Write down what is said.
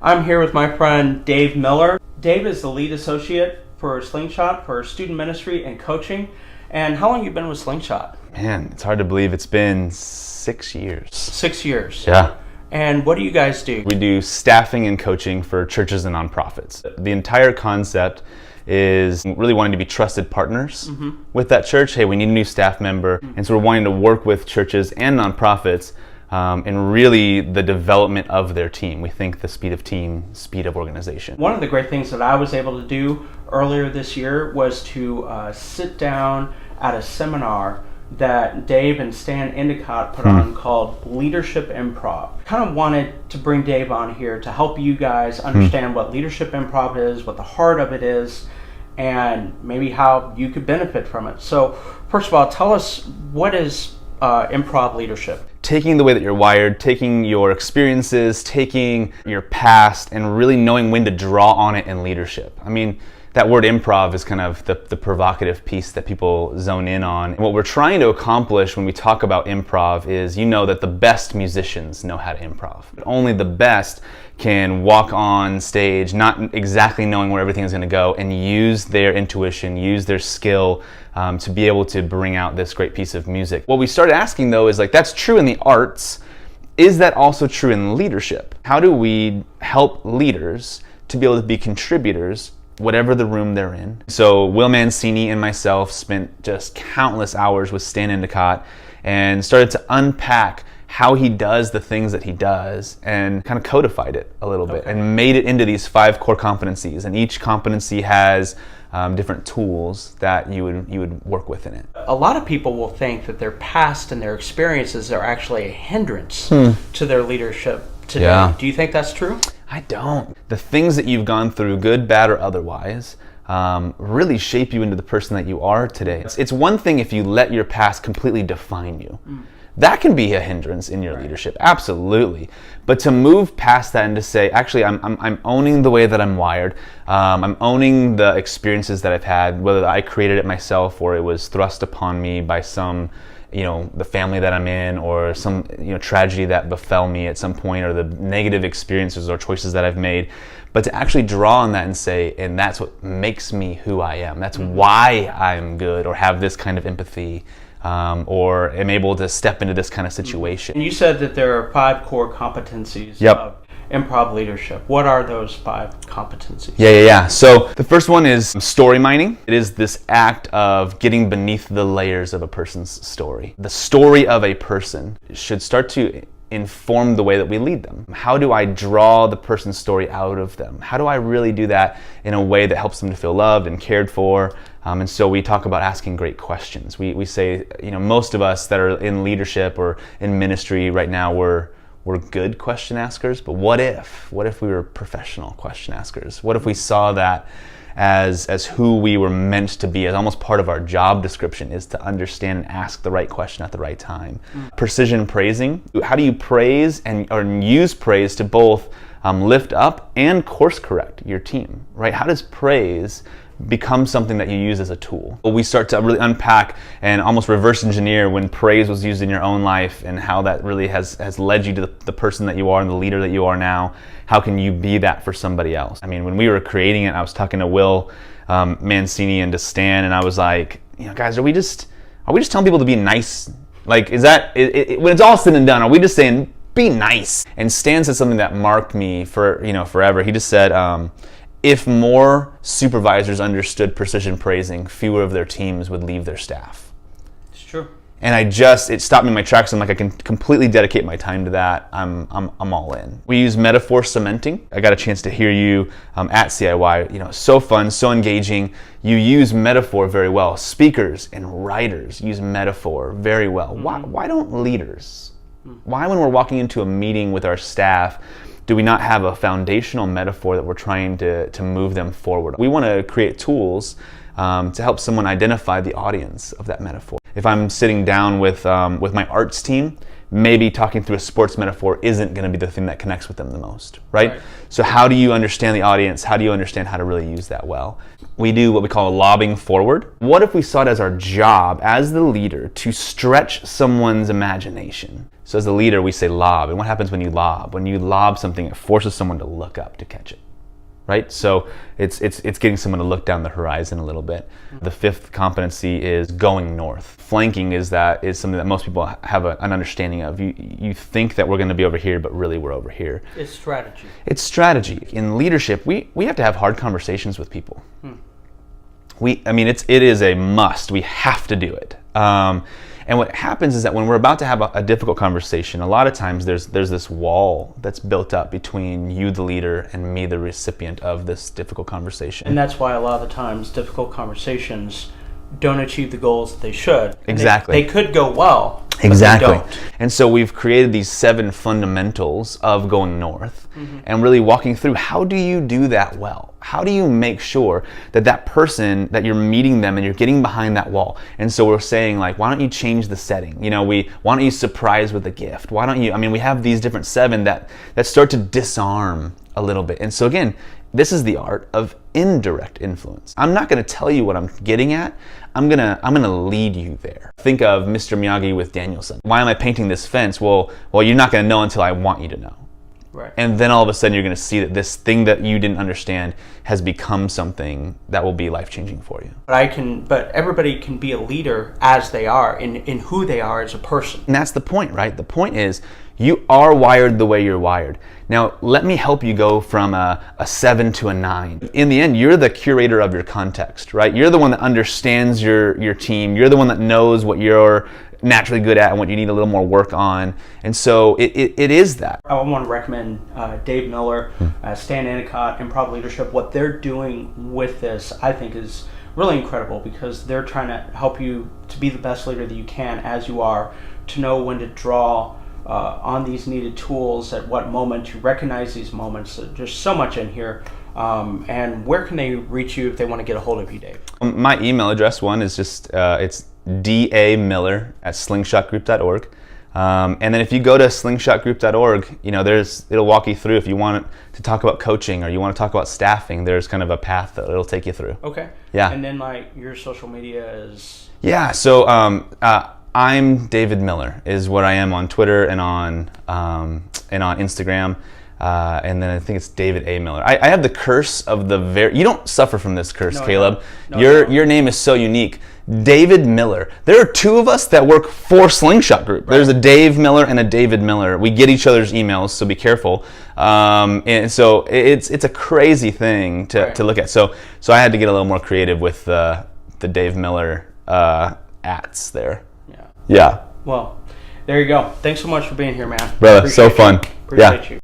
I'm here with my friend Dave Miller. Dave is the lead associate for Slingshot for student ministry and coaching. And how long have you been with Slingshot? Man, it's hard to believe it's been 6 years. 6 years. Yeah. And what do you guys do? We do staffing and coaching for churches and nonprofits. The entire concept is really wanting to be trusted partners with that church. Hey, we need a new staff member. And so we're wanting to work with churches and nonprofits and really the development of their team. We think the speed of team, speed of organization. One of the great things that I was able to do earlier this year was to sit down at a seminar that Dave and Stan Endicott put on called Leadership Improv. Kind of wanted to bring Dave on here to help you guys understand what leadership improv is, what the heart of it is, and maybe how you could benefit from it. So first of all, tell us, what is improv leadership? Taking the way that you're wired, taking your experiences, taking your past, and really knowing when to draw on it in leadership. I mean, that word improv is kind of the provocative piece that people zone in on. And what we're trying to accomplish when we talk about improv is, that the best musicians know how to improv. But only the best can walk on stage not exactly knowing where everything is going to go and use their intuition, use their skill to be able to bring out this great piece of music. What we started asking though is that's true in the arts. Is that also true in leadership? How do we help leaders to be able to be contributors whatever the room they're in? So Will Mancini and myself spent just countless hours with Stan Endicott and started to unpack how he does the things that he does and kind of codified it a little bit and made it into these 5 core competencies. And each competency has different tools that you would work with in it. A lot of people will think that their past and their experiences are actually a hindrance to their leadership today. Yeah. Do you think that's true? I don't. The things that you've gone through, good, bad, or otherwise, really shape you into the person that you are today. It's one thing if you let your past completely define you. That can be a hindrance in your leadership, absolutely. But to move past that and to say, actually, I'm owning the way that I'm wired. I'm owning the experiences that I've had, whether I created it myself or it was thrust upon me by some, the family that I'm in, or some, tragedy that befell me at some point, or the negative experiences or choices that I've made. But to actually draw on that and say, and that's what makes me who I am. That's why I'm good or have this kind of empathy. Or am able to step into this kind of situation. And you said that there are 5 core competencies of improv leadership. What are those 5 competencies? Yeah. So the first one is story mining. It is this act of getting beneath the layers of a person's story. The story of a person should start to inform the way that we lead them. How do I draw the person's story out of them? How do I really do that in a way that helps them to feel loved and cared for? And so we talk about asking great questions. We say, most of us that are in leadership or in ministry right now, we're good question askers, but what if we were professional question askers? What if we saw that as who we were meant to be, as almost part of our job description is to understand and ask the right question at the right time. Precision praising. How do you praise or use praise to both lift up and course correct your team, right? How does praise become something that you use as a tool? We start to really unpack and almost reverse engineer when praise was used in your own life and how that really has led you to the person that you are and the leader that you are now. How can you be that for somebody else? I mean, when we were creating it, I was talking to Will Mancini and to Stan, and I was like, guys, are we just telling people to be nice? Is that when it's all said and done, are we just saying be nice? And Stan said something that marked me for forever. He just said, if more supervisors understood precision praising, fewer of their teams would leave their staff. It's true. And it stopped me in my tracks. I'm like, I can completely dedicate my time to that. I'm all in. We use metaphor cementing. I got a chance to hear you at CIY. So fun, so engaging. You use metaphor very well. Speakers and writers use metaphor very well. Why don't leaders? Why, when we're walking into a meeting with our staff, do we not have a foundational metaphor that we're trying to move them forward? We want to create tools to help someone identify the audience of that metaphor. If I'm sitting down with my arts team, maybe talking through a sports metaphor isn't going to be the thing that connects with them the most, right? So how do you understand the audience? How do you understand how to really use that well? We do what we call lobbing forward. What if we saw it as our job as the leader to stretch someone's imagination? So as the leader, we say lob. And what happens when you lob? When you lob something, it forces someone to look up to catch it. Right? So it's getting someone to look down the horizon a little bit. The fifth competency is going north. Flanking is something that most people have an understanding of. You think that we're going to be over here, but really we're over here. It's strategy. It's strategy. In leadership, we have to have hard conversations with people. It is a must. We have to do it. And what happens is that when we're about to have a difficult conversation, a lot of times there's this wall that's built up between you, the leader, and me, the recipient of this difficult conversation. And that's why a lot of the times difficult conversations don't achieve the goals that they should. Exactly. They could go well, but exactly. they don't. And so we've created these 7 fundamentals of going north and really walking through, how do you do that well? How do you make sure that person, that you're meeting them and you're getting behind that wall? And so we're saying, like, why don't you change the setting? Why don't you surprise with a gift? Why don't you, we have these different 7 that start to disarm a little bit. And so again, this is the art of indirect influence. I'm not going to tell you what I'm getting at. I'm gonna lead you there. Think of Mr. Miyagi with Danielson. Why am I painting this fence? Well, you're not going to know until I want you to know. Right. And then all of a sudden you're going to see that this thing that you didn't understand has become something that will be life-changing for you. But everybody can be a leader as they are, in who they are as a person. And that's the point, right? The point is, you are wired the way you're wired. Now, let me help you go from a 7 to a 9. In the end, you're the curator of your context, right? You're the one that understands your team. You're the one that knows what you're naturally good at and what you need a little more work on. And so it is that. I want to recommend Dave Miller, Stan Endicott, Improv Leadership. What they're doing with this, I think, is really incredible, because they're trying to help you to be the best leader that you can as you are, to know when to draw on these needed tools, at what moment to recognize these moments. There's so much in here. And where can they reach you if they want to get a hold of you, Dave? My email address is just, it's damiller@slingshotgroup.org. And then if you go to slingshotgroup.org, it'll walk you through if you want to talk about coaching or you want to talk about staffing. There's kind of a path that it'll take you through. Okay. Yeah. And then your social media is? Yeah. So I'm David Miller is what I am on Twitter and on Instagram. And then I think it's David A. Miller. I have the curse of you don't suffer from this curse, No, Caleb. No, your name is so unique. David Miller. There are 2 of us that work for Slingshot Group. Right. There's a Dave Miller and a David Miller. We get each other's emails, so be careful. And so it's a crazy thing to look at. So I had to get a little more creative with the Dave Miller ats there. Yeah. Yeah. Well, there you go. Thanks so much for being here, man. Brother, so fun. Appreciate you.